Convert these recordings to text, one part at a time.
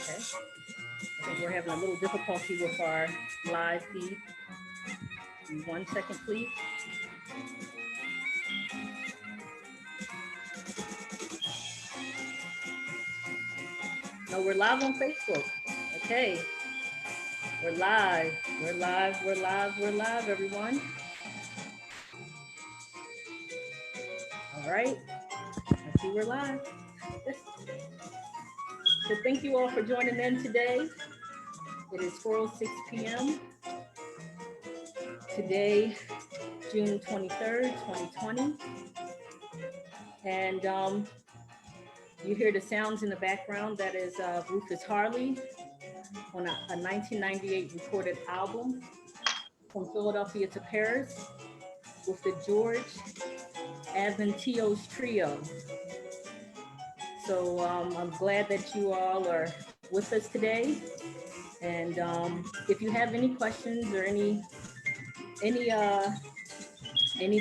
Okay. I think we're having a little difficulty with our live feed. 1 second, please. No, we're live on Facebook. Okay. We're live. We're live. We're live. We're live, everyone. All right. I see we're live. So thank you all for joining in today. It is 4:06 p.m. Today, June 23rd, 2020. And you hear the sounds in the background. That is Rufus Harley on a 1998 recorded album, From Philadelphia to Paris, with the George Aventillos Trio. So I'm glad that you all are with us today. And if you have any questions or any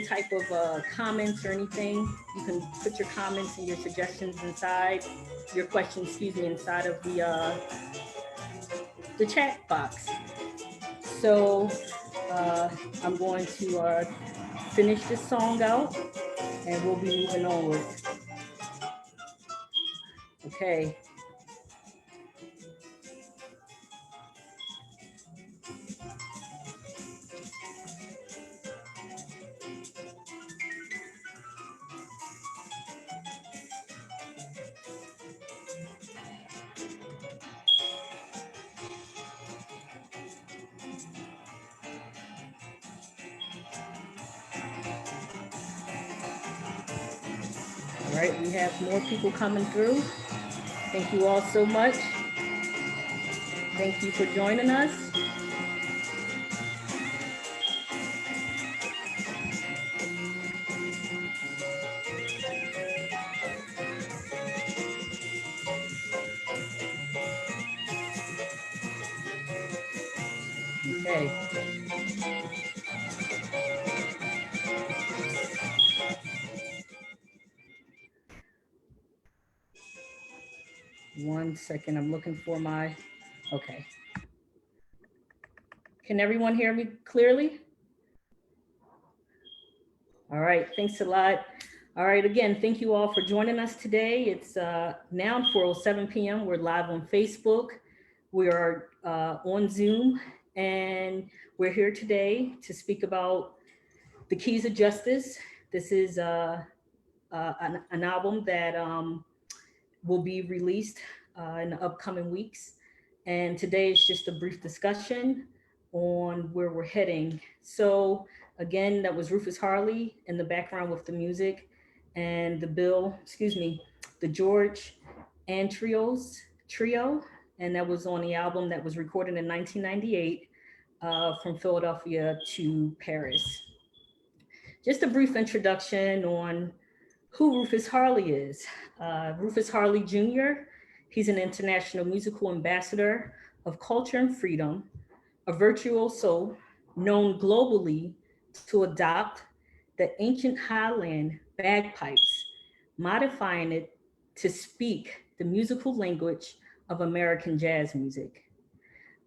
type of comments or anything, you can put your comments and your suggestions inside, your questions, excuse me, inside of the chat box. So I'm going to finish this song out and we'll be moving onward. Okay. All right, we have more people coming through. Thank you all so much. Thank you for joining us. Okay. One second, I'm looking for my, okay. Can everyone hear me clearly? All right, thanks a lot. All right, again, thank you all for joining us today. It's now 4:07 p.m. We're live on Facebook. We are on Zoom, and we're here today to speak about The Keys of Justice. This is an album that will be released in the upcoming weeks. And today is just a brief discussion on where we're heading. So again, that was Rufus Harley in the background with the music, and the George Anschell Trio. And that was on the album that was recorded in 1998, From Philadelphia to Paris. Just a brief introduction on who Rufus Harley is. Rufus Harley Jr., he's an international musical ambassador of culture and freedom, a virtuoso known globally to adopt the ancient Highland bagpipes, modifying it to speak the musical language of American jazz music.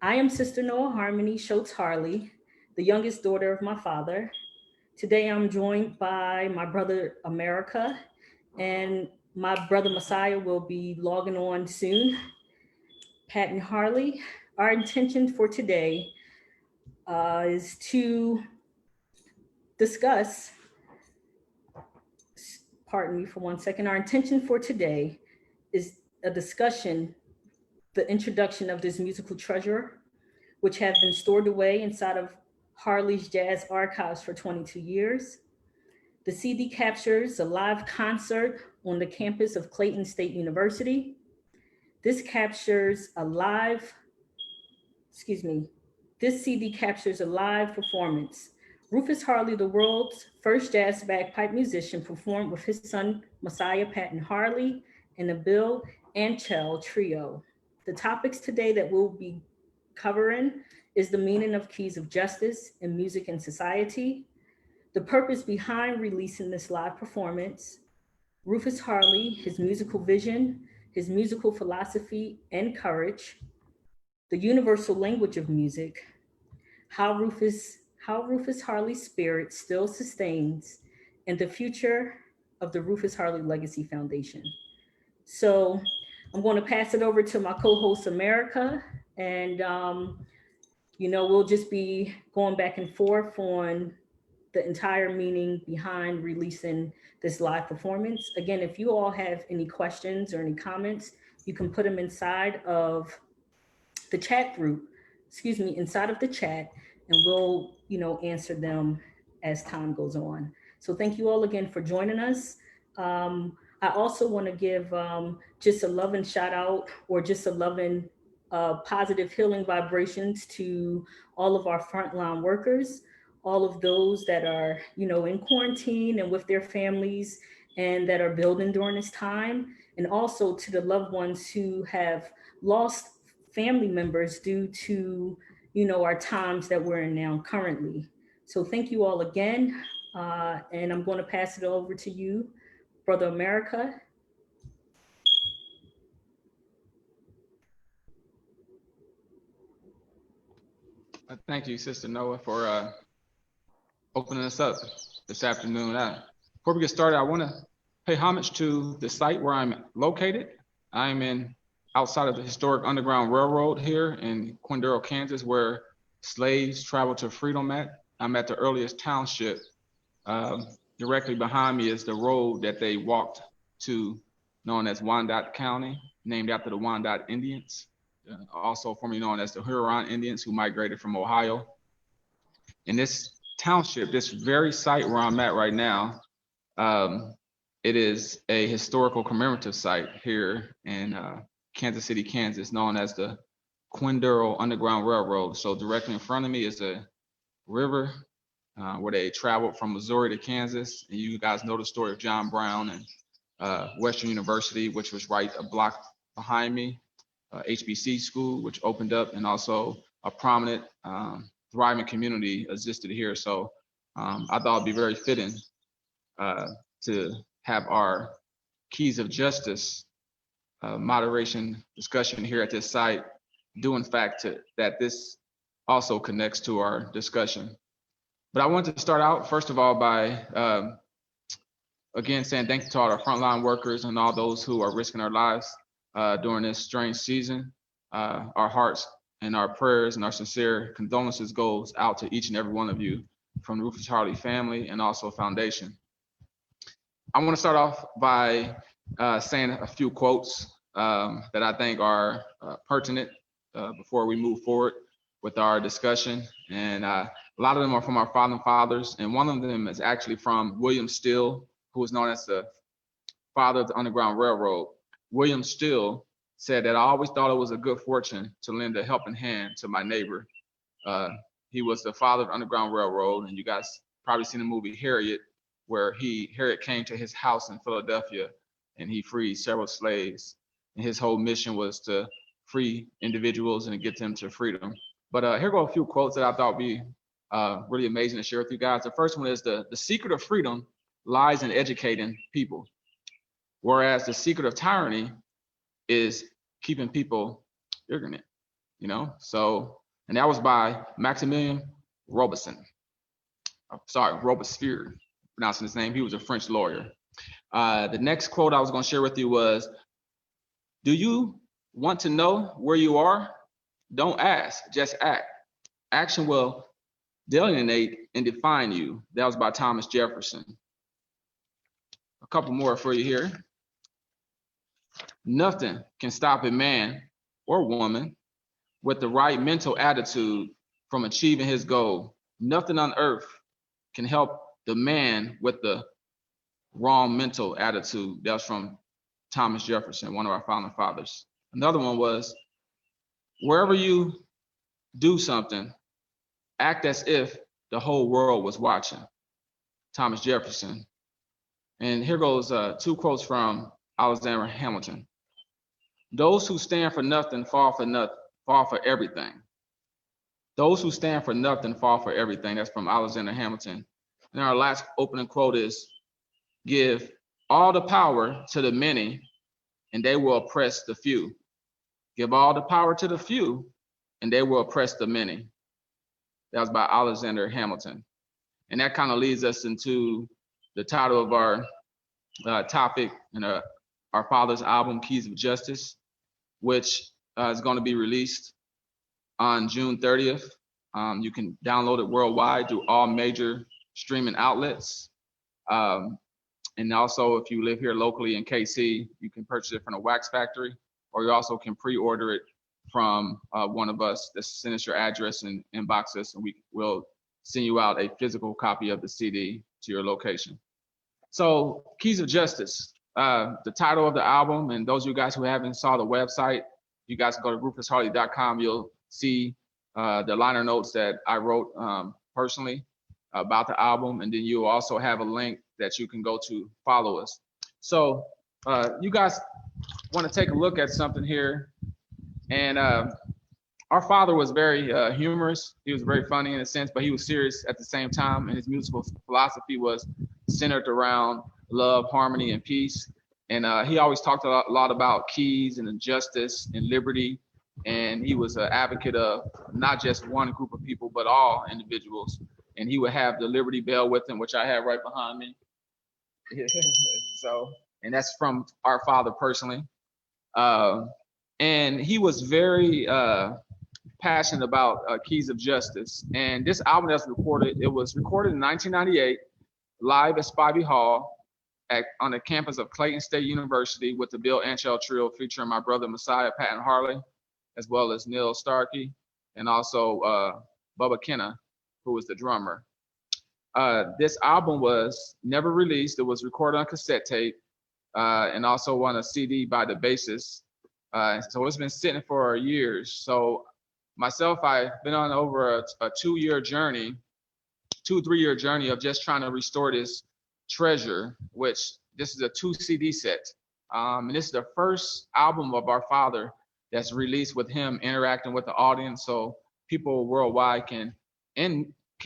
I am Sister Noah Harmony Schultz Harley, the youngest daughter of my father. Today I'm joined by my brother America, and my brother Messiah will be logging on soon. Patton Harley. Our intention for today is to discuss, pardon me for 1 second. Our intention for today is a discussion, the introduction of this musical treasure, which have been stored away inside of Harley's Jazz Archives for 22 years. The CD captures a live concert on the campus of Clayton State University. This CD captures a live performance. Rufus Harley, the world's first jazz bagpipe musician, performed with his son, Messiah Patton Harley, and the Bill Anschell Trio. The topics today that we'll be covering is the meaning of keys of justice in music and society, the purpose behind releasing this live performance, Rufus Harley, his musical vision, his musical philosophy and courage, the universal language of music, how Rufus Harley's spirit still sustains, and the future of the Rufus Harley Legacy Foundation. So I'm going to pass it over to my co-host America, and we'll just be going back and forth on the entire meaning behind releasing this live performance. Again, if you all have any questions or any comments, you can put them inside of the chat group, inside of the chat, and we'll, answer them as time goes on. So thank you all again for joining us. I also want to give just a loving shout out, or just a loving positive healing vibrations to all of our frontline workers, all of those that are, in quarantine and with their families and that are building during this time, and also to the loved ones who have lost family members due to, our times that we're in now currently. So thank you all again. And I'm going to pass it over to you, Brother America. Thank you, Sister Noah, for opening us up this afternoon. Before we get started, I want to pay homage to the site where I'm located. I'm outside of the historic Underground Railroad here in Quindaro, Kansas, where slaves traveled to freedom at. I'm at the earliest township. Directly behind me is the road that they walked to, known as Wyandotte County, named after the Wyandotte Indians, also formerly known as the Huron Indians, who migrated from Ohio. In this township, this very site where I'm at right now, it is a historical commemorative site here in Kansas City, Kansas, known as the Quindaro Underground Railroad. So directly in front of me is a river where they traveled from Missouri to Kansas. And you guys know the story of John Brown and Western University, which was right a block behind me, HBC school, which opened up, and also a prominent thriving community existed here. So I thought it'd be very fitting to have our keys of justice moderation discussion here at this site, due in fact that this also connects to our discussion. But I want to start out, first of all, by again saying thank you to all our frontline workers and all those who are risking their lives during this strange season. Our hearts and our prayers and our sincere condolences goes out to each and every one of you from the Rufus Harley family and also foundation. I want to start off by saying a few quotes that I think are pertinent before we move forward with our discussion. And a lot of them are from our founding fathers. And one of them is actually from William Still, who is known as the father of the Underground Railroad. William Still said that I always thought it was a good fortune to lend a helping hand to my neighbor. He was the father of the Underground Railroad, and you guys probably seen the movie Harriet, where Harriet came to his house in Philadelphia and he freed several slaves. And his whole mission was to free individuals and get them to freedom. But here go a few quotes that I thought would be really amazing to share with you guys. The first one is the secret of freedom lies in educating people, whereas the secret of tyranny is keeping people ignorant, So, and that was by Maximilien Robespierre. Robespierre, pronouncing his name. He was a French lawyer. The next quote I was going to share with you was, "Do you want to know where you are? Don't ask, just act. Action will delineate and define you." That was by Thomas Jefferson. A couple more for you here. "Nothing can stop a man or woman with the right mental attitude from achieving his goal. Nothing on earth can help the man with the wrong mental attitude." That was from Thomas Jefferson, one of our founding fathers. Another one was, "Wherever you do something, act as if the whole world was watching." Thomas Jefferson. And here goes two quotes from Alexander Hamilton. "Those who stand for nothing fall for everything. Those who stand for nothing fall for everything." That's from Alexander Hamilton. And our last opening quote is, "Give all the power to the many and they will oppress the few. Give all the power to the few, and they will oppress the many. That was by Alexander Hamilton. And that kind of leads us into the title of our topic and our father's album, Keys of Justice, which is going to be released on June 30th. You can download it worldwide through all major streaming outlets. And also, if you live here locally in KC, you can purchase it from a wax factory, or you also can pre-order it from one of us. Just send us your address and inbox us, and we will send you out a physical copy of the CD to your location. So, Keys of Justice, the title of the album, and those of you guys who haven't saw the website, you guys can go to rufusharley.com. You'll see the liner notes that I wrote personally about the album, and then you'll also have a link that you can go to follow us. So you guys want to take a look at something here, and our father was very humorous. He was very funny in a sense, but he was serious at the same time, and his musical philosophy was centered around love, harmony, and peace. And he always talked a lot about keys and justice and liberty. And he was an advocate of not just one group of people, but all individuals. And he would have the Liberty Bell with him, which I have right behind me. So, and that's from our father personally. And he was very passionate about Keys of Justice. And this album that's recorded, it was recorded in 1998, live at Spivey Hall on the campus of Clayton State University with the Bill Anschell Trio, featuring my brother Messiah Patton Harley, as well as Neil Starkey, and also Bubba Kenna, who was the drummer. This album was never released. It was recorded on cassette tape and also on a CD by the bassist. So it's been sitting for years. So myself, I've been on over a 2-year journey, 2-3-year journey of just trying to restore this treasure, which this is a 2 CD set. And this is the first album of our father that's released with him interacting with the audience, so people worldwide can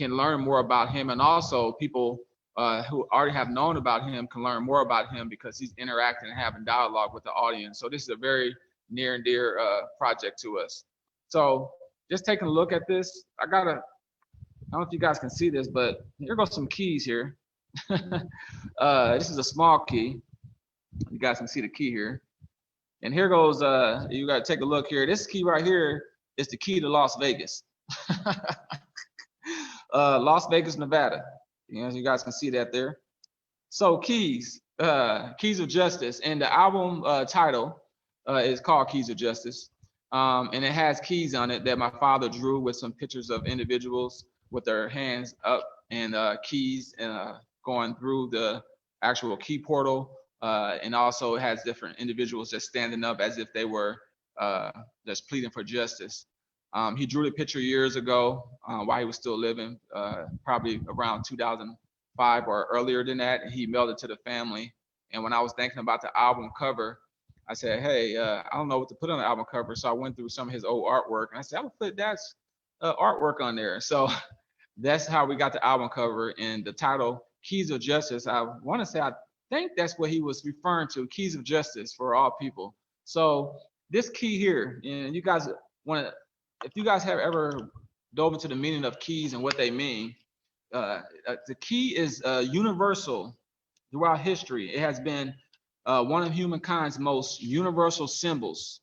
learn more about him, and also people who already have known about him can learn more about him because he's interacting and having dialogue with the audience. So this is a very near and dear project to us. So just taking a look at this, I don't know if you guys can see this, but here goes some keys here. This is a small key. You guys can see the key here. And here goes, you got to take a look here. This key right here is the key to Las Vegas. Las Vegas, Nevada. You know, you guys can see that there. So keys, Keys of Justice. And the album title is called Keys of Justice. And it has keys on it that my father drew with some pictures of individuals with their hands up and keys going through the actual key portal. And also it has different individuals just standing up as if they were just pleading for justice. He drew the picture years ago while he was still living, probably around 2005 or earlier than that. And he mailed it to the family. And when I was thinking about the album cover, I said, hey, I don't know what to put on the album cover. So I went through some of his old artwork, and I said, I would put that's artwork on there. So that's how we got the album cover. And the title, Keys of Justice, I want to say, I think that's what he was referring to, Keys of Justice for all people. So this key here, and you guys want to, if you guys have ever dove into the meaning of keys and what they mean, the key is universal throughout history. It has been one of humankind's most universal symbols,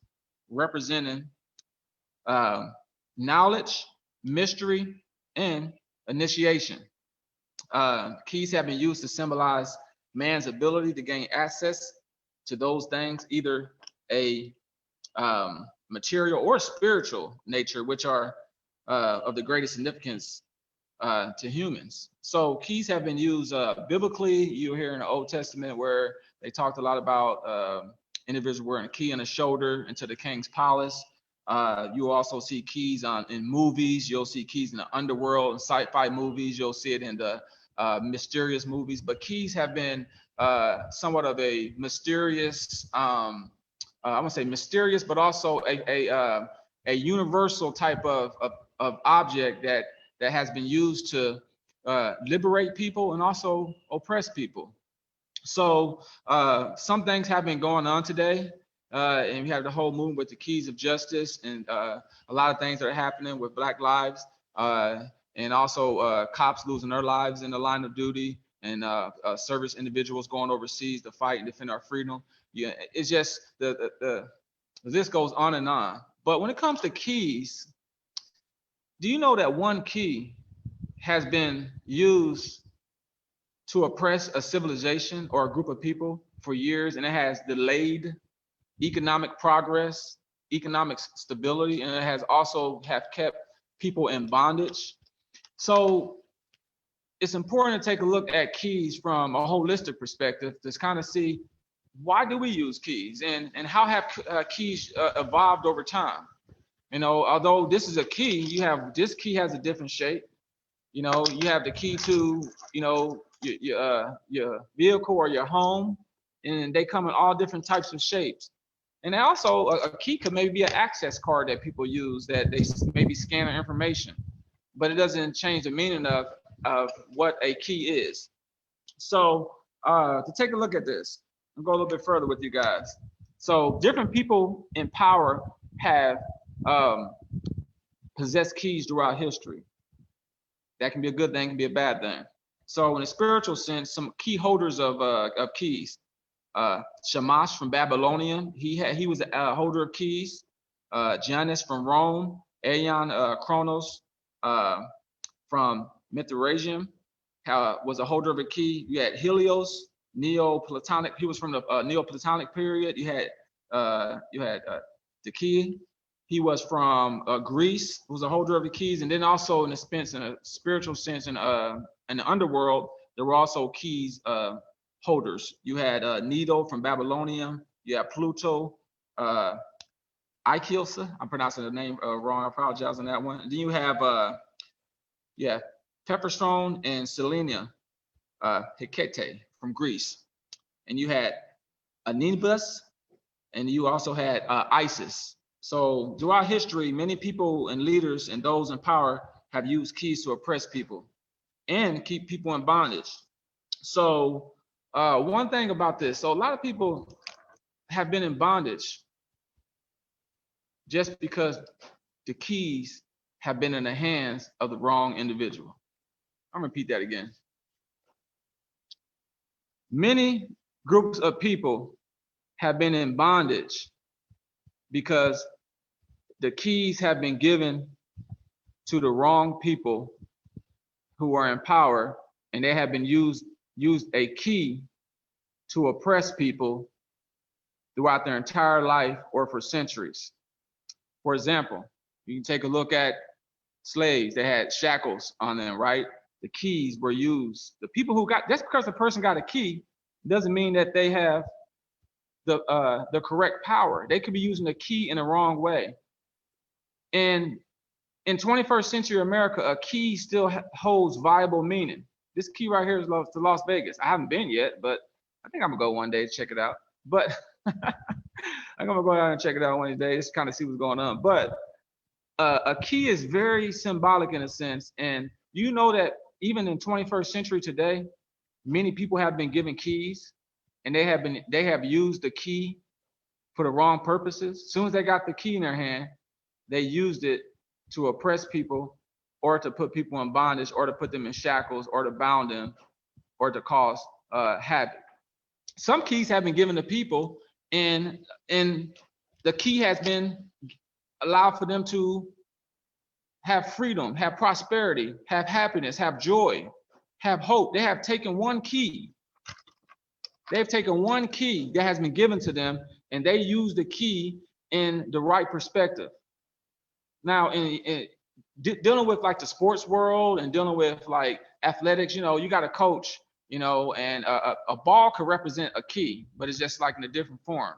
representing knowledge, mystery, and initiation. Keys have been used to symbolize man's ability to gain access to those things, either a material or spiritual nature, which are of the greatest significance to humans. So keys have been used biblically. You hear in the Old Testament where they talked a lot about individuals wearing a key on the shoulder into the king's palace. You also see keys in movies. You'll see keys in the underworld and sci-fi movies. You'll see it in the mysterious movies. But keys have been somewhat of a mysterious, I want to say mysterious, but also a universal type of object that has been used to liberate people and also oppress people. So some things have been going on today, and we have the whole movement with the keys of justice and a lot of things that are happening with Black lives, and also cops losing their lives in the line of duty, and service individuals going overseas to fight and defend our freedom. Yeah, it's just the this goes on and on. But when it comes to keys, do you know that one key has been used to oppress a civilization or a group of people for years, and it has delayed economic progress, economic stability, and it has also have kept people in bondage? So it's important to take a look at keys from a holistic perspective to kind of see, why do we use keys, and how have keys evolved over time? You know, although this is a key, this key has a different shape. You know, you have the key to, you know, your vehicle or your home, and they come in all different types of shapes. And also a key could maybe be an access card that people use, that they maybe scan their information, but it doesn't change the meaning of what a key is. So to take a look at this, I'll go a little bit further with you guys. So different people in power have possessed keys throughout history. That can be a good thing, can be a bad thing. So in a spiritual sense, some key holders of keys. Shamash from Babylonian, he was a holder of keys. Janus from Rome, Aeon Chronos from Mithraism was a holder of a key. You had Helios, Neoplatonic. He was from the Neoplatonic period. You had the key. He was from Greece, who was a holder of the keys. And then also in a spiritual sense, in the underworld, there were also keys holders. You had Nedo from Babylonium. You had Pluto, Ikilsa. I'm pronouncing the name wrong. I apologize on that one. And then you have Pepperstone and Selenia, Hecate from Greece. And you had Anubis, and you also had Isis. So throughout history, many people and leaders and those in power have used keys to oppress people and keep people in bondage. So one thing about this, so a lot of people have been in bondage just because the keys have been in the hands of the wrong individual. I'm gonna repeat that again. Many groups of people have been in bondage because the keys have been given to the wrong people who are in power, and they have been used a key to oppress people throughout their entire life or for centuries. For example, you can take a look at slaves. They had shackles on them, right? The keys were used. The people who got, just because a person got a key doesn't mean that they have the correct power. They could be using the key in the wrong way. And in 21st century America, a key still holds viable meaning. This key right here is to Las Vegas. I haven't been yet, but I think I'm gonna go one day to check it out. But I'm gonna go out and check it out one day, just kind of see what's going on. But a key is very symbolic in a sense, and you know that even in 21st century today, many people have been given keys, and they have used the key for the wrong purposes. As soon as they got the key in their hand, they used it to oppress people, or to put people in bondage, or to put them in shackles, or to bound them, or to cause havoc. Some keys have been given to people, and the key has been allowed for them to have freedom, have prosperity, have happiness, have joy, have hope. They have taken one key. They've taken one key that has been given to them, and they use the key in the right perspective. Now, in dealing with like the sports world and dealing with like athletics, you know, you got a coach, you know, and a ball could represent a key, but it's just like in a different form,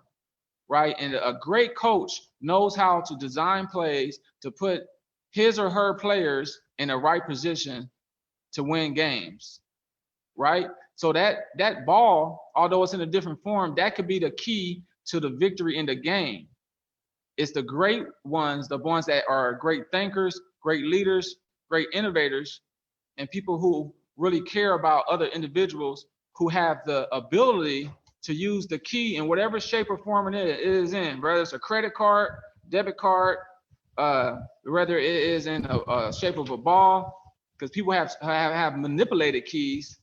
right? And a great coach knows how to design plays to put his or her players in the right position to win games, right? So that ball, although it's in a different form, that could be the key to the victory in the game. It's the great ones, the ones that are great thinkers, great leaders, great innovators, and people who really care about other individuals, who have the ability to use the key in whatever shape or form it is in, whether it's a credit card, debit card, whether it is in a shape of a ball, because people have manipulated keys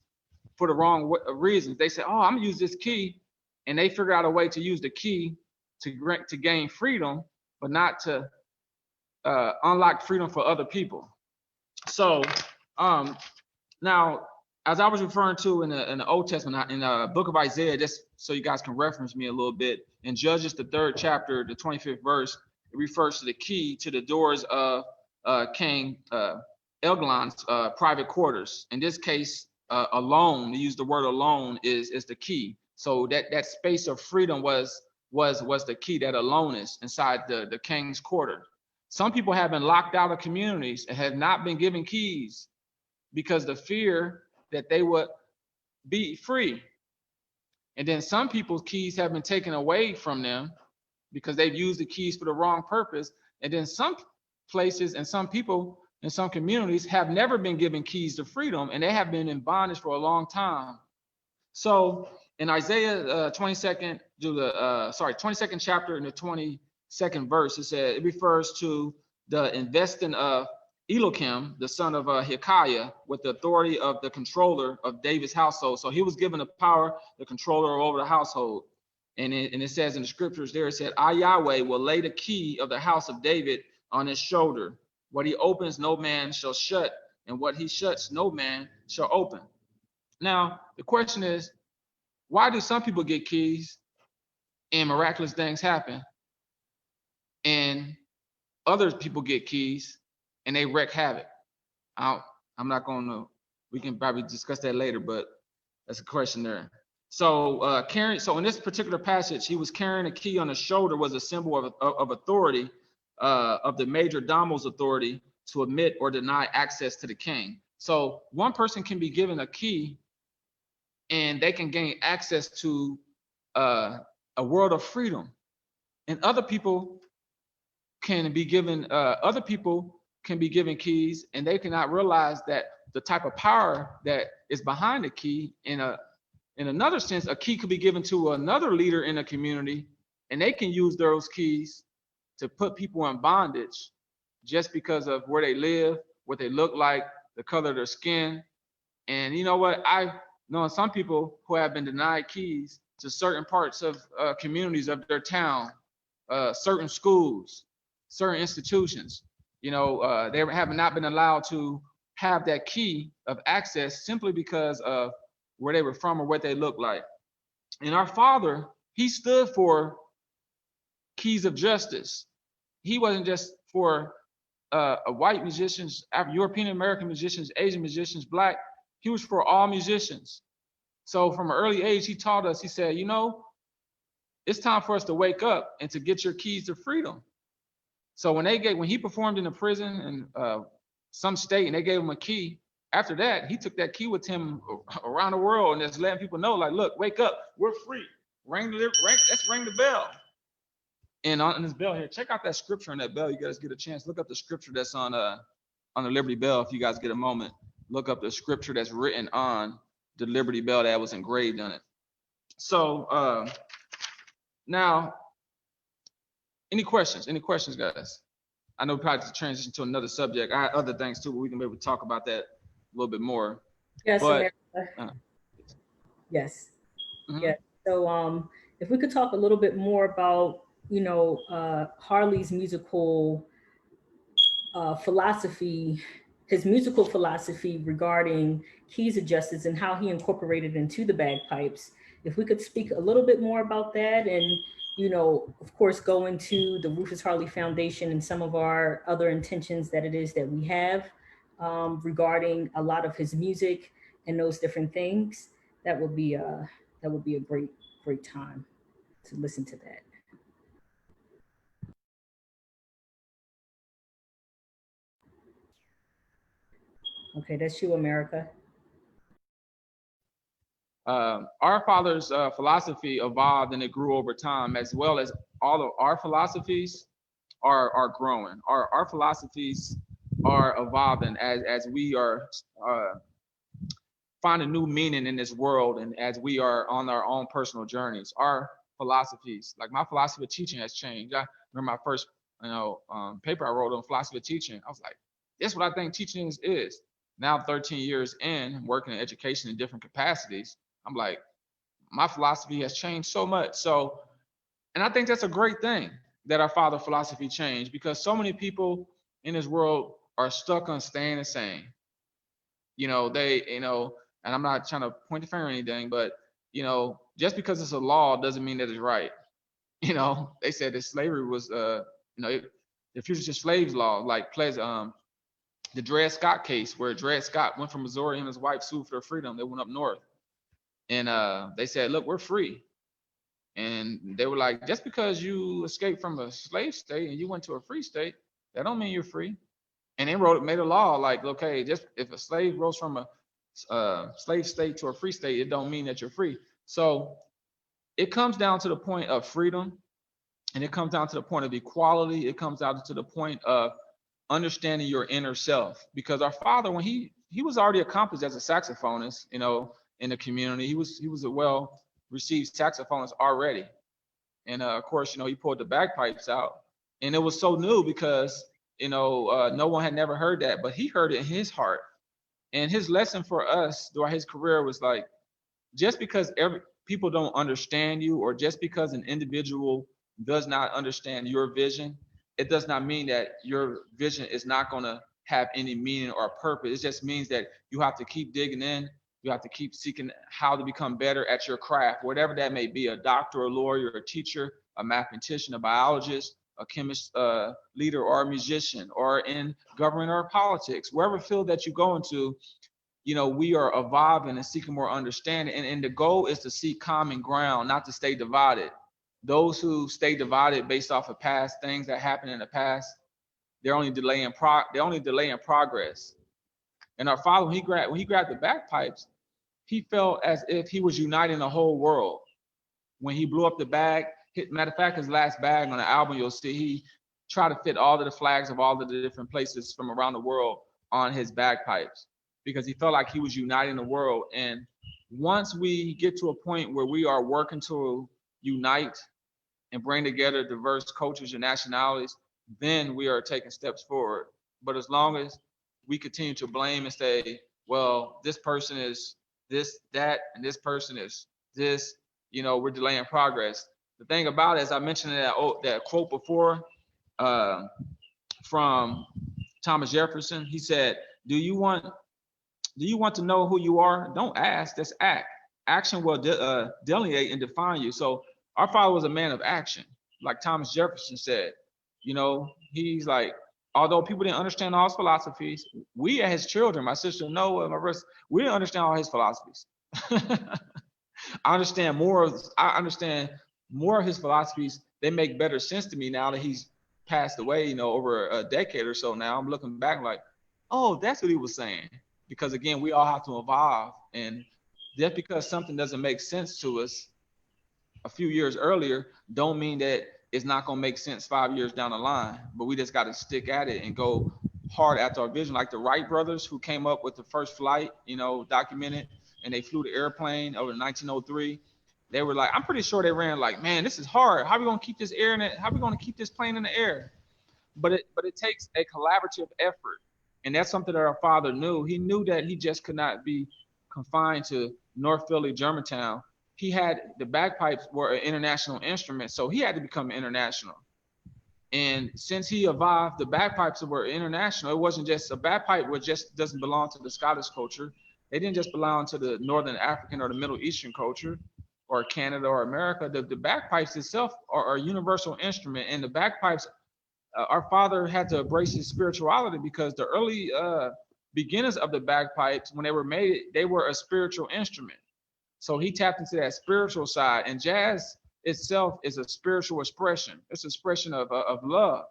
for the wrong reasons. They say, oh, I'm gonna use this key, and they figure out a way to use the key to gain freedom, but not to unlock freedom for other people. So now, as I was referring to in the Old Testament, in the book of Isaiah, just so you guys can reference me a little bit, in Judges, the 3rd chapter, the 25th verse, it refers to the key to the doors of King Eglon's private quarters. In this case, alone, to use the word alone is the key. So that space of freedom was the key, that aloneness inside the king's quarter. Some people have been locked out of communities and have not been given keys because the fear that they would be free. And then some people's keys have been taken away from them because they've used the keys for the wrong purpose. And then some places and some people in some communities have never been given keys to freedom, and they have been in bondage for a long time. So in Isaiah 22nd chapter in the 22nd verse, it refers to the investing of Elohim, the son of Hilkiah, with the authority of the controller of David's household. So he was given the power, the controller over the household. And it says in the scriptures there, it said, I, Yahweh, will lay the key of the house of David on his shoulder. What he opens, no man shall shut, and what he shuts, no man shall open. Now, the question is, why do some people get keys and miraculous things happen, and other people get keys and they wreak havoc? I'm not going to, we can probably discuss that later, but that's a question there. So in this particular passage, he was carrying a key on his shoulder was a symbol of authority, of the major domo's authority to admit or deny access to the king. So one person can be given a key and they can gain access to a world of freedom, and other people can be given keys, and they cannot realize that the type of power that is behind the key. In another sense, a key could be given to another leader in a community, and they can use those keys to put people in bondage just because of where they live, what they look like, the color of their skin. And you know what? I've known some people who have been denied keys to certain parts of communities of their town, certain schools, certain institutions. They have not been allowed to have that key of access simply because of where they were from or what they looked like. And our Father, he stood for keys of justice. He wasn't just for white musicians, European American musicians, Asian musicians, Black. He was for all musicians. So from an early age, he taught us, he said, it's time for us to wake up and to get your keys to freedom. So when he performed in a prison in some state and they gave him a key, after that, he took that key with him around the world and just letting people know, like, look, wake up, we're free. Let's ring the bell. And on this bell here, check out that scripture on that bell. You guys get a chance, look up the scripture that's on the Liberty Bell. If you guys get a moment, look up the scripture that's written on the Liberty Bell that was engraved on it. So now, any questions? Any questions, guys? I know probably to transition to another subject. I had other things too, but we can maybe talk about that a little bit more. Yes, but, yes. Mm-hmm. Yeah. So if we could talk a little bit more about, Harley's musical philosophy, his musical philosophy regarding keys of justice and how he incorporated into the bagpipes. If we could speak a little bit more about that, and of course, go into the Rufus Harley Foundation and some of our other intentions that it is that we have regarding a lot of his music and those different things, that would be a great time to listen to that. Okay, that's you, America. Our Father's philosophy evolved and it grew over time, as well as all of our philosophies are growing. Our philosophies are evolving as we are find a new meaning in this world. And as we are on our own personal journeys, our philosophies, like my philosophy of teaching has changed. I remember my first, paper I wrote on philosophy of teaching. I was like, this is what I think teaching is. Now, 13 years in, working in education in different capacities, I'm like, my philosophy has changed so much. So, and I think that's a great thing that our father philosophy changed, because so many people in this world are stuck on staying the same. And I'm not trying to point the finger or anything, but, just because it's a law doesn't mean that it's right. They said that slavery was, the fugitive slaves law, like the Dred Scott case, where Dred Scott went from Missouri and his wife sued for their freedom. They went up north, and they said, look, we're free. And they were like, just because you escaped from a slave state and you went to a free state, that don't mean you're free. And they made a law like, okay, just if a slave rose from a slave state to a free state, it don't mean that you're free. So it comes down to the point of freedom, and it comes down to the point of equality. It comes down to the point of understanding your inner self. Because our father, when he was already accomplished as a saxophonist, in the community, he was a well-received saxophonist already. And of course, he pulled the bagpipes out, and it was so new because no one had never heard that, but he heard it in his heart. And his lesson for us throughout his career was like, just because people don't understand you, or just because an individual does not understand your vision, it does not mean that your vision is not going to have any meaning or purpose. It just means that you have to keep digging in. You have to keep seeking how to become better at your craft, whatever that may be: a doctor, a lawyer, a teacher, a mathematician, a biologist, a chemist, leader, or a musician, or in government or politics. Wherever field that you go into, we are evolving and seeking more understanding. And the goal is to seek common ground, not to stay divided. Those who stay divided based off of past things that happened in the past, they're only delaying progress. And our father, when he grabbed the bagpipes, he felt as if he was uniting the whole world. When he blew up the bag, matter of fact, his last bag on the album, you'll see he tried to fit all of the flags of all of the different places from around the world on his bagpipes, because he felt like he was uniting the world. And once we get to a point where we are working to unite and bring together diverse cultures and nationalities, then we are taking steps forward. But as long as we continue to blame and say, well, this person is this, that, and this person is this, we're delaying progress. The thing about it, as I mentioned in that quote before, from Thomas Jefferson, he said, do you want to know who you are? Don't ask, just act. Action will delineate and define you. So our father was a man of action. Like Thomas Jefferson said, he's like, although people didn't understand all his philosophies, we as his children, my sister Noah and my brother, we didn't understand all his philosophies. I understand more of his philosophies. They make better sense to me now that he's passed away, over a decade or so now. I'm looking back like, oh, that's what he was saying. Because again, we all have to evolve. And just because something doesn't make sense to us a few years earlier, don't mean that it's not going to make sense 5 years down the line. But we just got to stick at it and go hard after our vision. Like the Wright brothers, who came up with the first flight, documented, and they flew the airplane over in 1903. They were like, I'm pretty sure they ran like, man, this is hard. How are we going to keep this how are we going to keep this plane in the air? But it takes a collaborative effort. And that's something that our father knew. He knew that he just could not be confined to North Philly, Germantown. The bagpipes were an international instrument, so he had to become international. And since he evolved, the bagpipes were international. It wasn't just a bagpipe, which just doesn't belong to the Scottish culture. They didn't just belong to the Northern African or the Middle Eastern culture, or Canada or America. The bagpipes itself are a universal instrument. And the bagpipes, our father had to embrace his spirituality, because the early beginners of the bagpipes, when they were made, they were a spiritual instrument. So he tapped into that spiritual side. And jazz itself is a spiritual expression. It's an expression of love.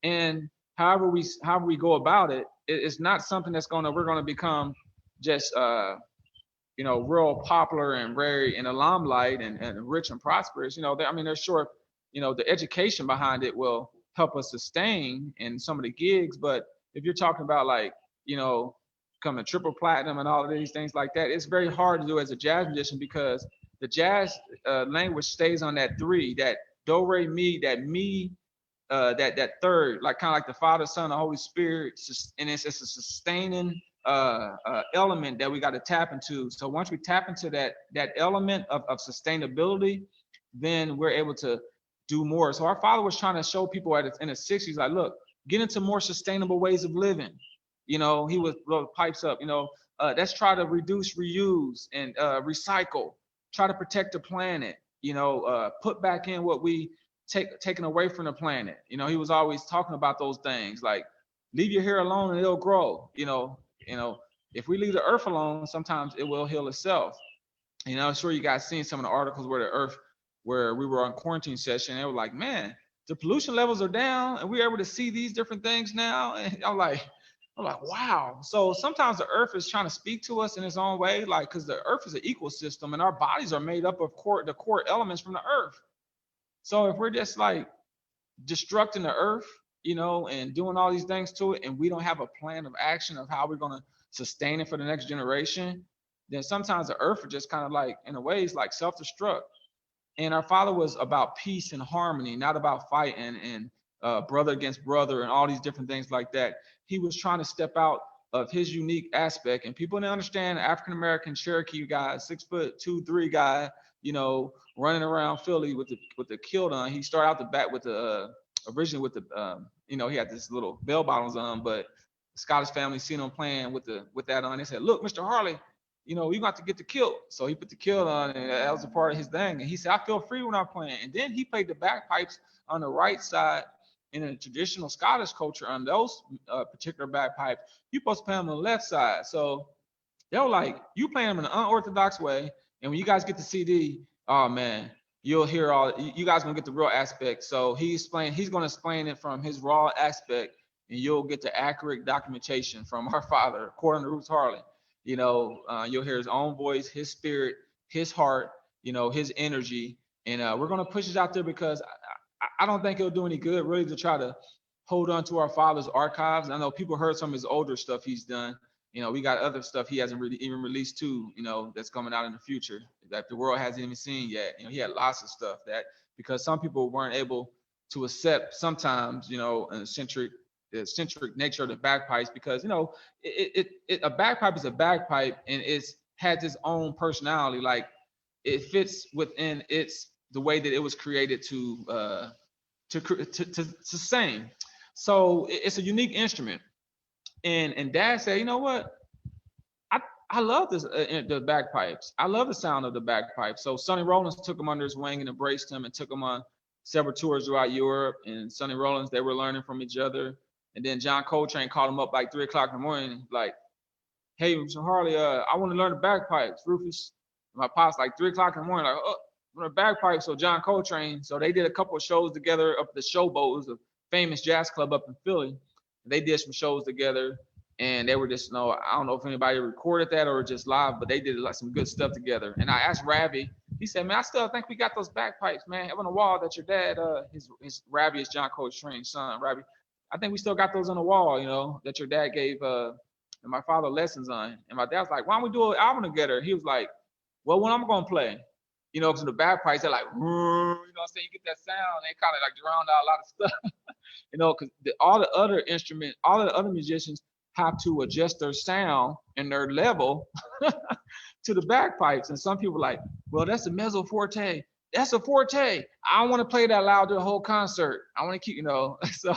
And however we go about it, it's not something we're gonna become just real popular and very in the limelight and rich and prosperous. They're sure, the education behind it will help us sustain in some of the gigs. But if you're talking about like, becoming triple platinum and all of these things like that. It's very hard to do as a jazz musician because the jazz language stays on that three, that do re mi, that mi, that third, like kind of like the Father, Son, the Holy Spirit, and it's a sustaining element that we got to tap into. So once we tap into that element of sustainability, then we're able to do more. So our Father was trying to show people in the 60s, like, look, get into more sustainable ways of living. You know, he would blow the pipes up. You know, let's try to reduce, reuse, and recycle. Try to protect the planet. You know, put back in what we taken away from the planet. You know, he was always talking about those things, like leave your hair alone and it'll grow. You know, if we leave the earth alone, sometimes it will heal itself. You know, I'm sure you guys seen some of the articles where we were on quarantine session. And they were like, man, the pollution levels are down, and we're able to see these different things now. And I'm like, wow. So sometimes the earth is trying to speak to us in its own way, like, because the earth is an ecosystem, and our bodies are made up of the core elements from the earth. So if we're just like destructing the earth, you know, and doing all these things to it, and we don't have a plan of action of how we're going to sustain it for the next generation, then sometimes the earth is just kind of like, in a way, it's like self-destruct. And our Father was about peace and harmony, not about fighting and brother against brother and all these different things like that. He was trying to step out of his unique aspect, and people didn't understand African-American Cherokee guy, 6'2", 3" guy, you know, running around Philly with the kilt on. He started out the back with the originally with the you know, he had this little bell bottoms on, but the Scottish family seen him playing with that on. They said, look, Mr. Harley, you know, you got to get the kilt. So he put the kilt on, and that was a part of his thing. And he said, I feel free when I'm playing. And then he played the bagpipes on the right side. In a traditional Scottish culture, on those particular bagpipes, you're supposed to play them on the left side. So they were like, you playing them in an unorthodox way. And when you guys get the CD, oh man, you'll hear you guys gonna get the real aspect. So he's going to explain it from his raw aspect, and you'll get the accurate documentation from our Father, according to Rufus Harley. You know, you'll hear his own voice, his spirit, his heart, you know, his energy. And we're going to push it out there because I don't think it'll do any good really to try to hold on to our Father's archives. I know people heard some of his older stuff he's done. You know, we got other stuff he hasn't really even released too, you know, that's coming out in the future that the world hasn't even seen yet. You know, he had lots of stuff that, because some people weren't able to accept sometimes, you know, the eccentric nature of the bagpipes, because, you know, a bagpipe is a bagpipe, and it's has its own personality. Like, it fits within the way that it was created to sing. So it's a unique instrument. And Dad said, you know what? I love this the bagpipes. I love the sound of the bagpipes. So Sonny Rollins took him under his wing and embraced him and took him on several tours throughout Europe. And Sonny Rollins, they were learning from each other. And then John Coltrane called him up like 3 o'clock in the morning, like, hey, Mr. Harley, I want to learn the bagpipes, Rufus. My pop's like 3 o'clock in the morning, like, oh, the bagpipes. So John Coltrane, so they did a couple of shows together up at the Showboats, a famous jazz club up in Philly. They did some shows together, and they were just, you know, I don't know if anybody recorded that or just live, but they did like some good stuff together. And I asked Ravi, he said, man, I still think we got those bagpipes, man, up on the wall that your dad, his Ravi is John Coltrane's son, Ravi. I think we still got those on the wall, you know, that your dad gave my father lessons on. And my dad was like, why don't we do an album together? He was like, well, when I'm going to play, you know, because the bagpipes, they're like, you know what I'm saying? You get that sound, they kind of like drown out a lot of stuff, you know, because all the other instruments, all of the other musicians have to adjust their sound and their level to the bagpipes. And some people are like, well, that's a mezzo forte. That's a forte. I don't want to play that loud the whole concert. I want to keep, you know. So,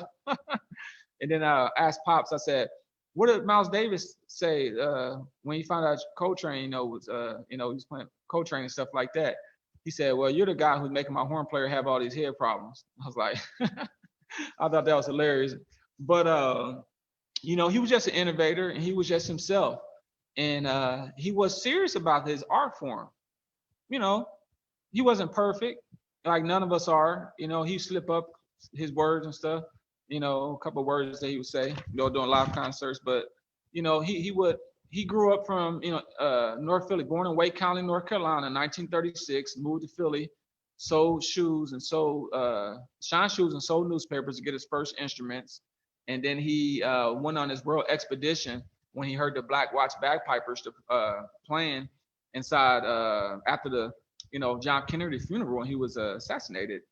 and then I asked Pops, I said, what did Miles Davis say when he found out Coltrane, you know, was, you know, he was playing Coltrane and stuff like that? He said, well, you're the guy who's making my horn player have all these head problems. I was like, I thought that was hilarious. But, you know, he was just an innovator, and he was just himself. And he was serious about his art form. You know, he wasn't perfect, like none of us are. You know, he slip up his words and stuff. You know, a couple of words that he would say, you know, doing live concerts. But, you know, he grew up from, you know, North Philly, born in Wake County, North Carolina, in 1936, moved to Philly, sold shoes and shined shoes and sold newspapers to get his first instruments. And then he went on his world expedition when he heard the Black Watch bagpipers playing inside after the John Kennedy funeral when he was assassinated.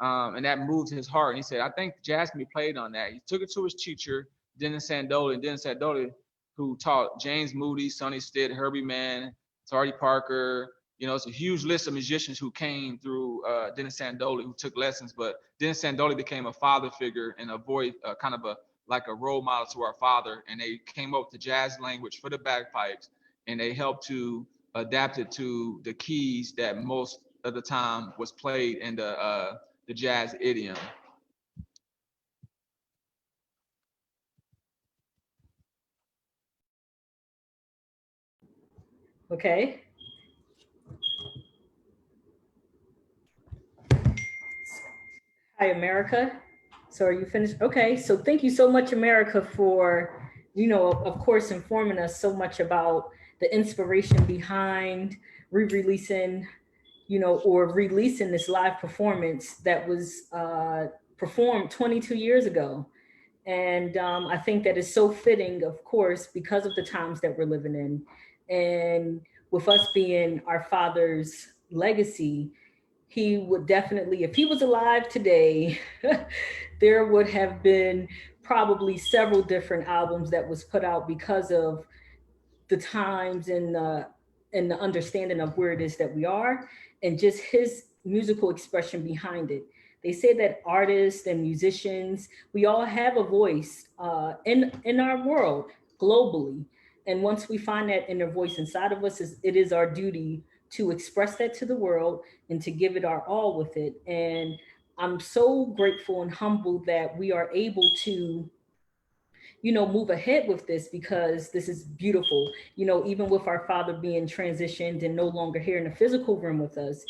And that moved his heart. And he said, I think jazz can be played on that. He took it to his teacher, Dennis Sandoli, and Dennis Sandoli, who taught James Moody, Sonny Stitt, Herbie Mann, Tardy Parker. It's a huge list of musicians who came through Dennis Sandoli, who took lessons. But Dennis Sandoli became a father figure and a voice, kind of like a role model to our father. And they came up with the jazz language for the bagpipes, and they helped to adapt it to the keys that most of the time was played in the jazz idiom. Okay. Hi, America. So are you finished? Okay, so thank you so much, America, for, of course, informing us so much about the inspiration behind re-releasing, or releasing this live performance that was performed 22 years ago. And I think that is so fitting, of course, because of the times that we're living in. And with us being our father's legacy, he would definitely, if he was alive today, there would have been probably several different albums that was put out because of the times and the understanding of where it is that we are and just his musical expression behind it. They say that artists and musicians, we all have a voice in our world globally. And once we find that inner voice inside of us, it is our duty to express that to the world and to give it our all with it. And I'm so grateful and humbled that we are able to move ahead with this because this is beautiful. Even with our father being transitioned and no longer here in the physical room with us,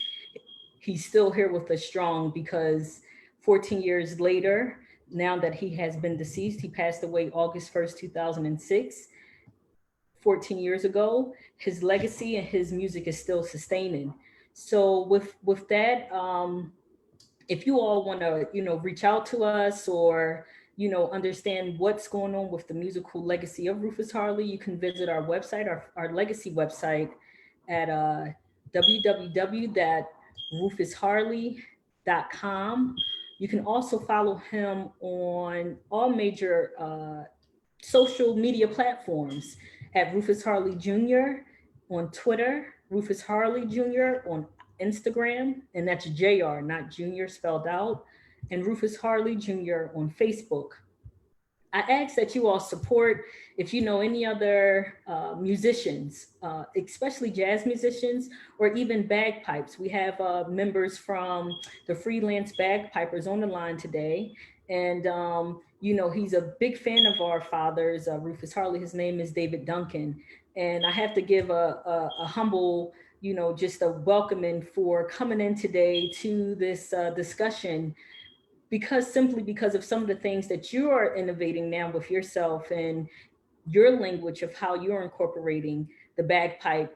he's still here with us strong because 14 years later, now that he has been deceased, he passed away August 1st, 2006. 14 years ago, his legacy and his music is still sustaining. So with that, if you all want to, reach out to us or, understand what's going on with the musical legacy of Rufus Harley, you can visit our website, our legacy website at www.rufusharley.com. You can also follow him on all major social media platforms at Rufus Harley Jr. on Twitter, Rufus Harley Jr. on Instagram, and that's JR, not Junior spelled out, and Rufus Harley Jr. on Facebook. I ask that you all support, if you know any other musicians, especially jazz musicians, or even bagpipes. We have members from the Freelance Bagpipers on the line today. And, he's a big fan of our father's, Rufus Harley. His name is David Duncan. And I have to give a humble, just a welcoming for coming in today to this discussion simply because of some of the things that you are innovating now with yourself and your language of how you're incorporating the bagpipe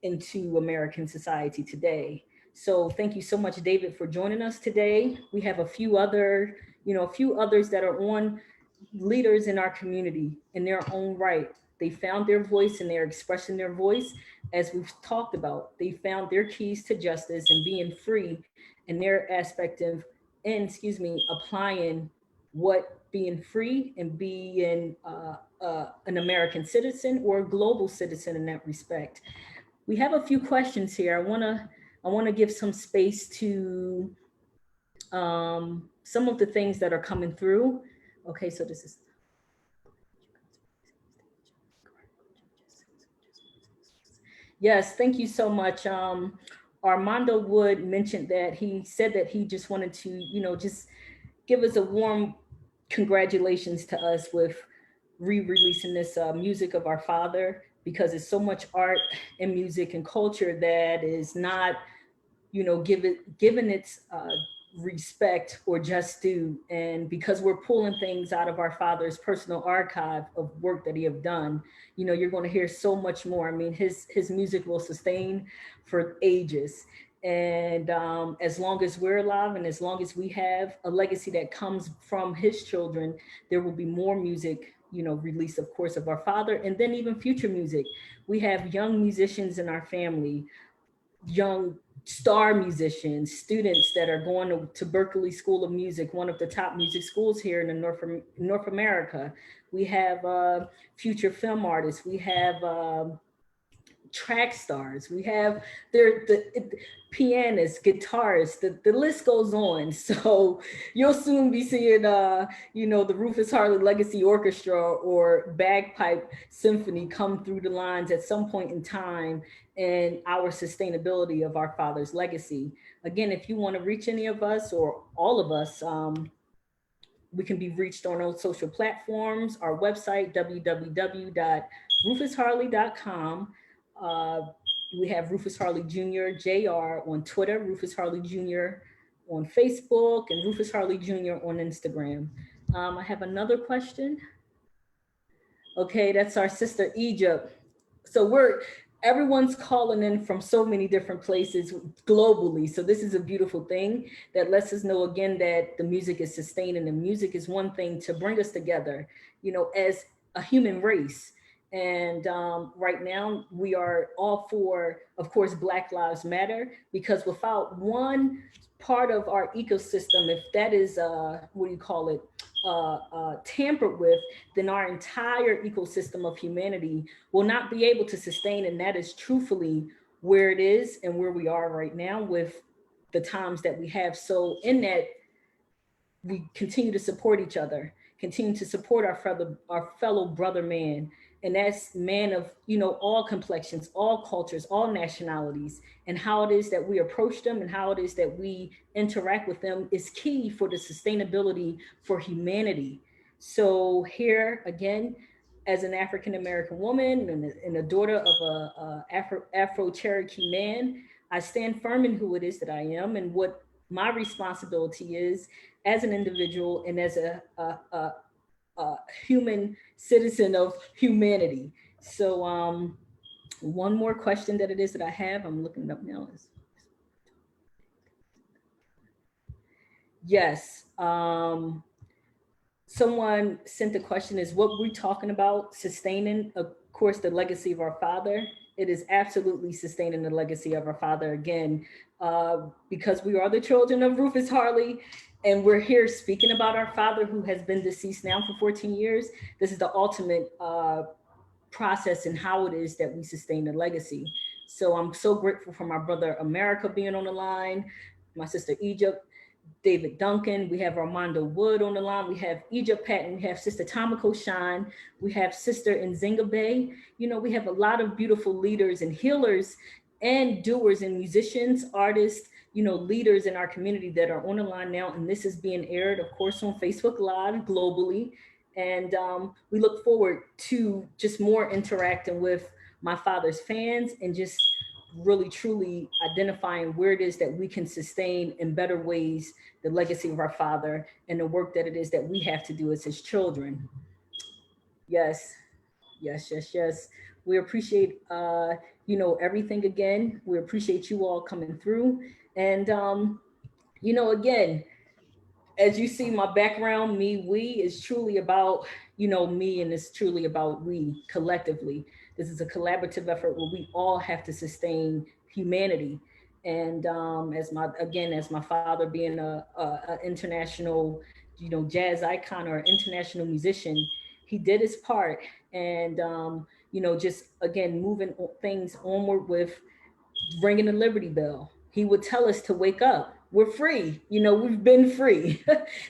into American society today. So thank you so much, David, for joining us today. We have a few others that are on leaders in our community in their own right. They found their voice and they're expressing their voice. As we've talked about, they found their keys to justice and being free in their aspect of, applying what being free and being an American citizen or a global citizen in that respect. We have a few questions here. I wanna give some space to some of the things that are coming through. Okay, so this is. Yes, thank you so much. Armando Wood mentioned that he said that he just wanted to, just give us a warm congratulations to us with re-releasing this music of our father, because it's so much art and music and culture that is not, given its respect or just due. And because we're pulling things out of our father's personal archive of work that he have done, you're going to hear so much more. I mean, his music will sustain for ages. And as long as we're alive and as long as we have a legacy that comes from his children, there will be more music, release, of course, of our father, and then even future music. We have young musicians in our family, young star musicians, students that are going to Berklee School of Music, one of the top music schools here in the North America. We have future film artists. We have track stars. We have the pianists, guitarists. The list goes on. So you'll soon be seeing, the Rufus Harley Legacy Orchestra or Bagpipe Symphony come through the lines at some point in time, and our sustainability of our father's legacy. Again, if you want to reach any of us or all of us, we can be reached on those social platforms, our website, www.rufusharley.com. We have Rufus Harley Jr. Jr. on Twitter, Rufus Harley Jr. on Facebook, and Rufus Harley Jr. on Instagram. I have another question. Okay, that's our sister Egypt. So everyone's calling in from so many different places globally. So this is a beautiful thing that lets us know again that the music is sustaining, and music is one thing to bring us together, as a human race. And right now we are all for, of course, Black Lives Matter, because without one part of our ecosystem, if that is, tampered with, then our entire ecosystem of humanity will not be able to sustain. And that is truthfully where it is and where we are right now with the times that we have. So in that, we continue to support each other, continue to support our fellow brother man. And that's man of, all complexions, all cultures, all nationalities, and how it is that we approach them and how it is that we interact with them is key for the sustainability for humanity. So here again, as an African-American woman and a daughter of a Afro-Cherokee man, I stand firm in who it is that I am and what my responsibility is as an individual and as a human citizen of humanity. So one more question that it is that I have, I'm looking it up now. Yes, someone sent the question, is what we're talking about sustaining, of course, the legacy of our father? It is absolutely sustaining the legacy of our father, again, because we are the children of Rufus Harley. And we're here speaking about our father who has been deceased now for 14 years. This is the ultimate process in how it is that we sustain the legacy. So I'm so grateful for my brother America being on the line, my sister Egypt, David Duncan, we have Armando Wood on the line, we have Egypt Patton, we have Sister Tamako Shine, we have Sister Nzinga Bay. We have a lot of beautiful leaders and healers and doers and musicians, artists, leaders in our community that are on the line now. And this is being aired, of course, on Facebook Live globally. And we look forward to just more interacting with my father's fans and just really, truly identifying where it is that we can sustain in better ways the legacy of our father and the work that it is that we have to do as his children. Yes. We appreciate, everything again. We appreciate you all coming through. And, again, as you see my background, we is truly about, me, and it's truly about we collectively. This is a collaborative effort where we all have to sustain humanity. And as my father being a international, jazz icon or international musician, he did his part. And, just again, moving things onward with ringing the Liberty Bell. He would tell us to wake up. We're free. We've been free.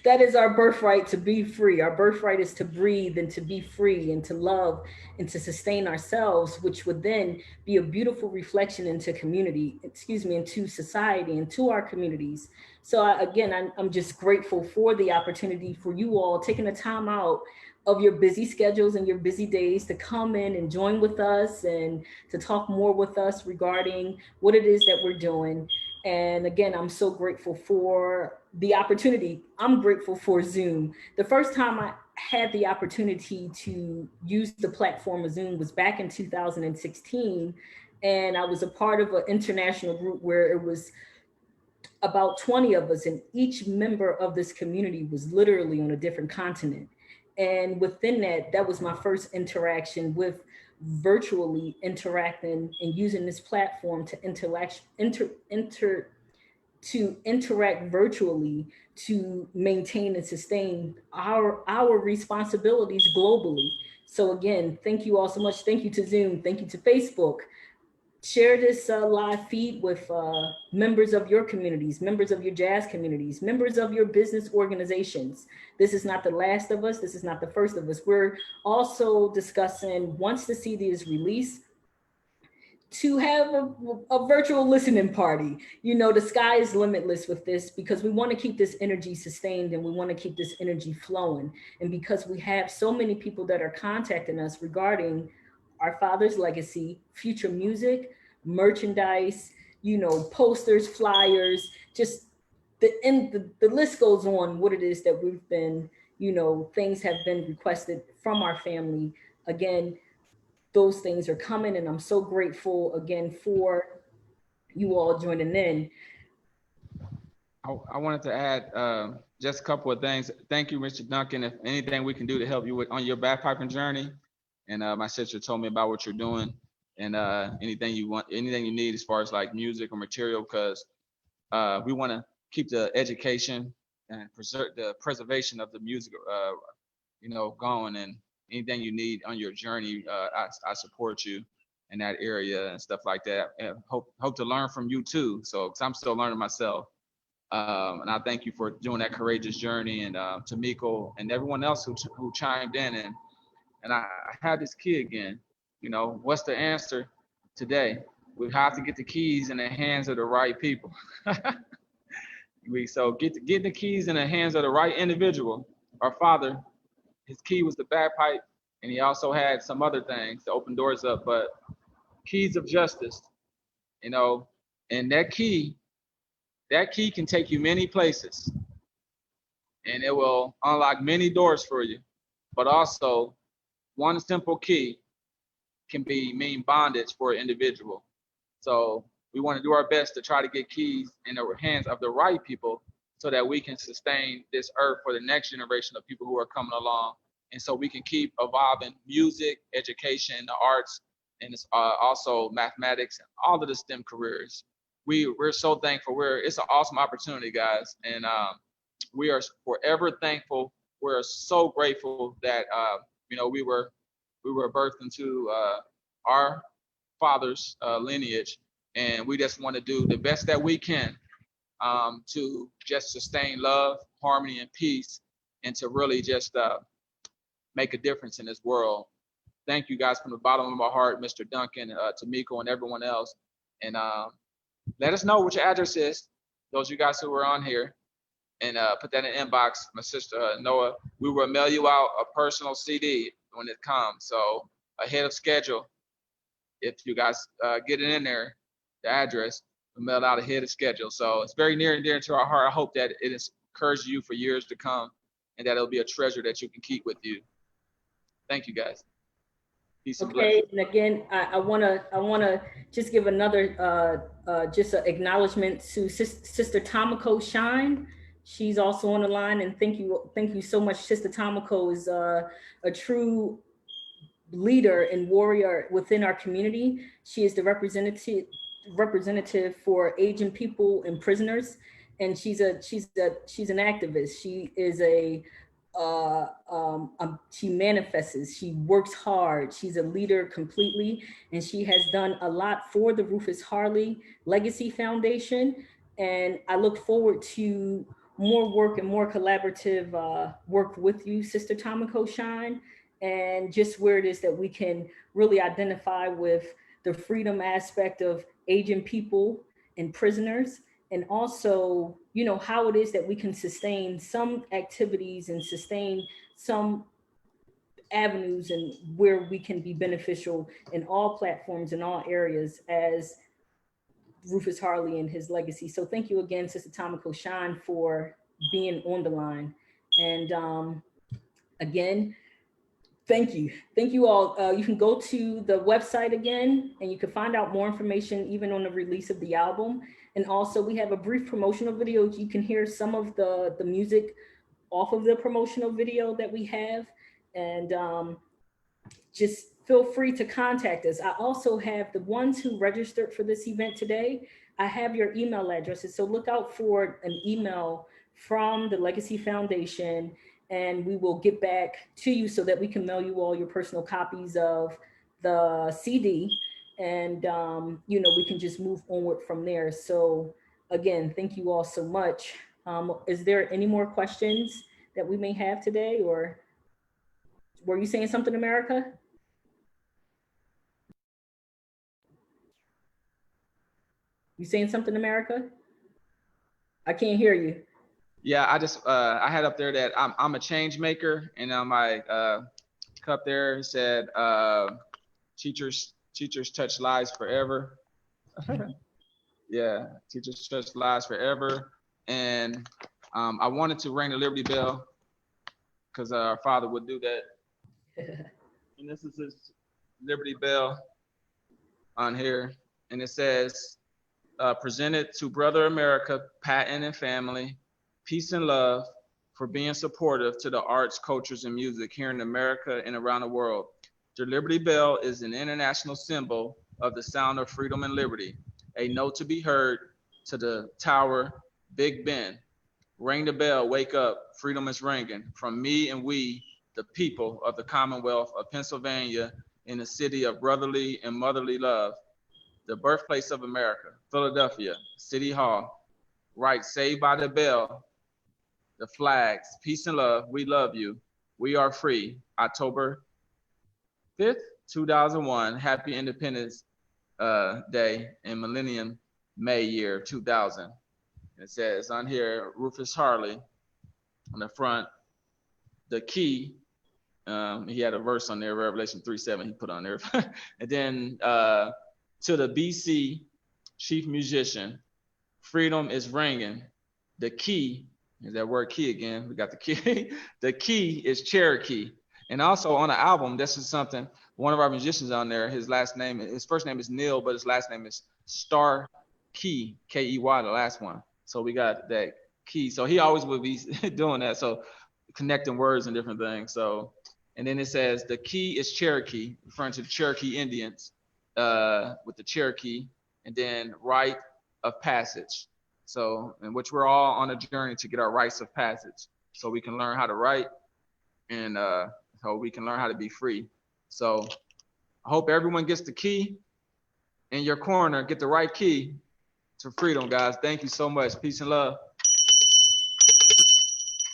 That is our birthright, to be free. Our birthright is to breathe and to be free and to love and to sustain ourselves, which would then be a beautiful reflection into into society, into our communities. So I'm just grateful for the opportunity for you all taking the time out of your busy schedules and your busy days to come in and join with us and to talk more with us regarding what it is that we're doing. And again, I'm so grateful for the opportunity. I'm grateful for Zoom. The first time I had the opportunity to use the platform of Zoom was back in 2016. And I was a part of an international group where it was about 20 of us, and each member of this community was literally on a different continent. And within that, that was my first interaction with virtually interacting and using this platform to interact virtually to maintain and sustain our responsibilities globally. So again, thank you all so much. Thank you to Zoom. Thank you to Facebook. Share this live feed with members of your communities, members of your jazz communities, members of your business organizations. This is not the last of us. This is not the first of us. We're also discussing, once the CD is released, to have a virtual listening party. You know, the sky is limitless with this, because we want to keep this energy sustained and we want to keep this energy flowing. And because we have so many people that are contacting us regarding our father's legacy, future music, merchandise, you know, posters, flyers, just the list goes on, what it is that we've been, you know, things have been requested from our family. Again, those things are coming, and I'm so grateful again for you all joining in. I wanted to add just a couple of things. Thank you, Mr. Duncan. If anything we can do to help you with on your bagpiping journey, and my sister told me about what you're doing, and anything you want, anything you need as far as like music or material, because we want to keep the education and preserve the preservation of the music, you know, going. And anything you need on your journey, I support you in that area and stuff like that. And hope to learn from you too. So, because I'm still learning myself. And I thank you for doing that courageous journey, and to Miko and everyone else who chimed in. And I have this key again. You know, what's the answer today? We have to get the keys in the hands of the right people. So get the keys in the hands of the right individual. Our father, his key was the bagpipe, and he also had some other things to open doors up. But keys of justice, you know, and that key can take you many places, and it will unlock many doors for you. But also, one simple key can mean bondage for an individual. So we want to do our best to try to get keys in the hands of the right people, so that we can sustain this earth for the next generation of people who are coming along. And so we can keep evolving music, education, the arts, and it's also mathematics and all of the STEM careers. We're so thankful. It's an awesome opportunity, guys, and we are forever thankful. We're so grateful that you know, we were birthed into our father's lineage, and we just want to do the best that we can to just sustain love, harmony, and peace, and to really just make a difference in this world. Thank you guys from the bottom of my heart, Mr. Duncan, Tamiko, and everyone else. And let us know what your address is, those of you guys who were on here, and put that in the inbox. My sister, Noah, we will mail you out a personal CD when it comes. So ahead of schedule, if you guys get it in there, the address, we'll mail it out ahead of schedule. So it's very near and dear to our heart. I hope that it has encouraged you for years to come, and that it'll be a treasure that you can keep with you. Thank you, guys. Peace and blessings. And again, I wanna just give another just an acknowledgement to Sister Tamiko Shine. She's also on the line, and thank you so much. Sister Tamiko is a true leader and warrior within our community. She is the representative for aging people and prisoners, and she's an activist. She is she manifests, she works hard, she's a leader completely, and she has done a lot for the Rufus Harley Legacy Foundation. And I look forward to more work and more collaborative work with you, Sister Tamiko Shine, and just where it is that we can really identify with the freedom aspect of aging people and prisoners, and also, you know, how it is that we can sustain some activities and sustain some avenues, and where we can be beneficial in all platforms, in all areas, as Rufus Harley and his legacy. So thank you again, Sister Tamiko Shine, for being on the line. And again, thank you all. You can go to the website again, and you can find out more information even on the release of the album. And also, we have a brief promotional video. You can hear some of the music off of the promotional video that we have. And just feel free to contact us. I also have the ones who registered for this event today. I have your email addresses. So look out for an email from the Legacy Foundation, and we will get back to you so that we can mail you all your personal copies of the CD. And, we can just move onward from there. So again, thank you all so much. Is there any more questions that we may have today, or were you saying something, America? You saying something, America? I can't hear you. Yeah, I just I had up there that I'm a change maker, and on my cup there it said teachers touch lives forever. Yeah, teachers touch lives forever. And I wanted to ring the Liberty Bell because our father would do that. And this is his Liberty Bell on here, and it says, presented to Brother America, Patton and family, peace and love for being supportive to the arts, cultures, and music here in America and around the world. The Liberty Bell is an international symbol of the sound of freedom and liberty, a note to be heard to the tower, Big Ben. Ring the bell, wake up, freedom is ringing. From me and we, the people of the Commonwealth of Pennsylvania, in the city of brotherly and motherly love, the birthplace of America, Philadelphia, City Hall. Right, saved by the bell, the flags, peace and love, we love you, we are free. October 5th, 2001, happy Independence Day and Millennium May year 2000. It says on here, Rufus Harley on the front, the key, he had a verse on there, Revelation 3:7 he put on there. And then to the BC chief musician, freedom is ringing. The key, is that word key again, we got the key. The key is Cherokee. And also on the album, this is something, one of our musicians on there, his first name is Neil, but his last name is Star Key, K-E-Y, the last one. So we got that key. So he always would be doing that. So connecting words and different things. So, and then it says the key is Cherokee, referring to the Cherokee Indians with the Cherokee, and then rite of passage. So, in which we're all on a journey to get our rites of passage so we can learn how to write and so we can learn how to be free. So I hope everyone gets the key in your corner, get the right key to freedom, guys. Thank you so much. Peace and love.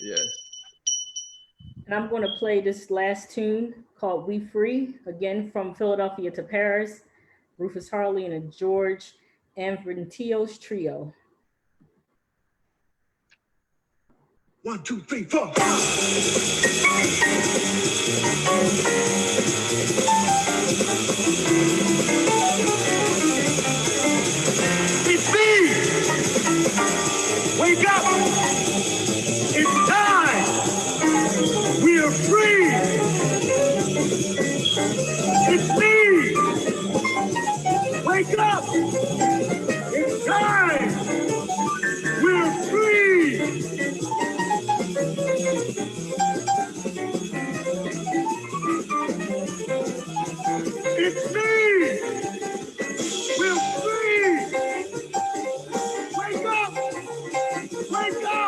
Yes. And I'm going to play this last tune called We Free, again from Philadelphia to Paris, Rufus Harley and a George Anvrentillos trio. 1, 2, 3, 4. Be free! Wake up! It's time! We are free! It's me! Wake up! It's time! We're free! It's me! We're free! Wake up! Wake up!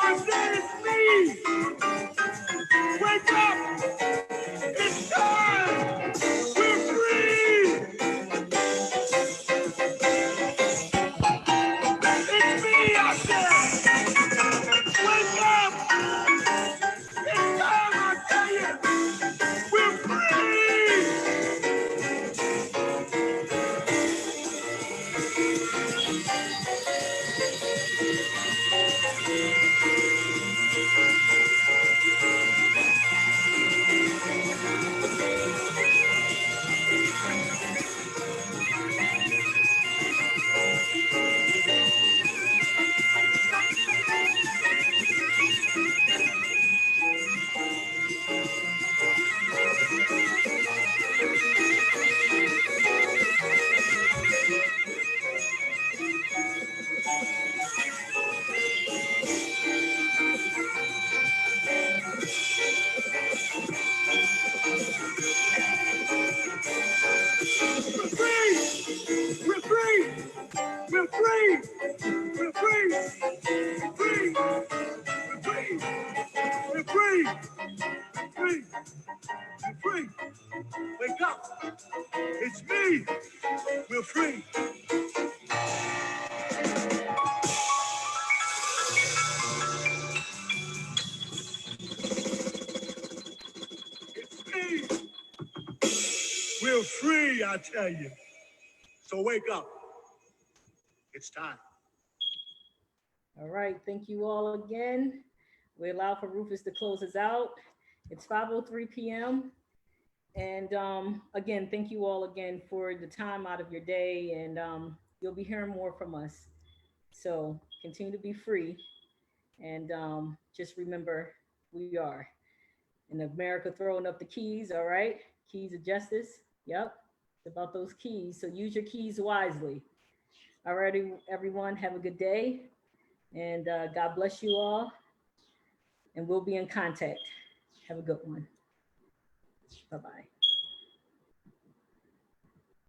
I said it's me. Wake up. It's time. We're free. It's me, I said. Wake up. It's time, I tell you. We're free. We're free. We're free. We're free. We're free. We're free. We're free. We're free. We're free. We're free. Wake up. It's me. We're free. It's me. We're free, I tell you. So wake up. It's time. All right, thank you all again. We allow for Rufus to close us out. It's 5:03 p.m. And again, thank you all again for the time out of your day, and you'll be hearing more from us. So continue to be free, and just remember, we are in America throwing up the keys, all right? Keys of justice, yep, it's about those keys. So use your keys wisely. All righty, everyone, have a good day, and God bless you all, and we'll be in contact. Have a good one. Bye-bye.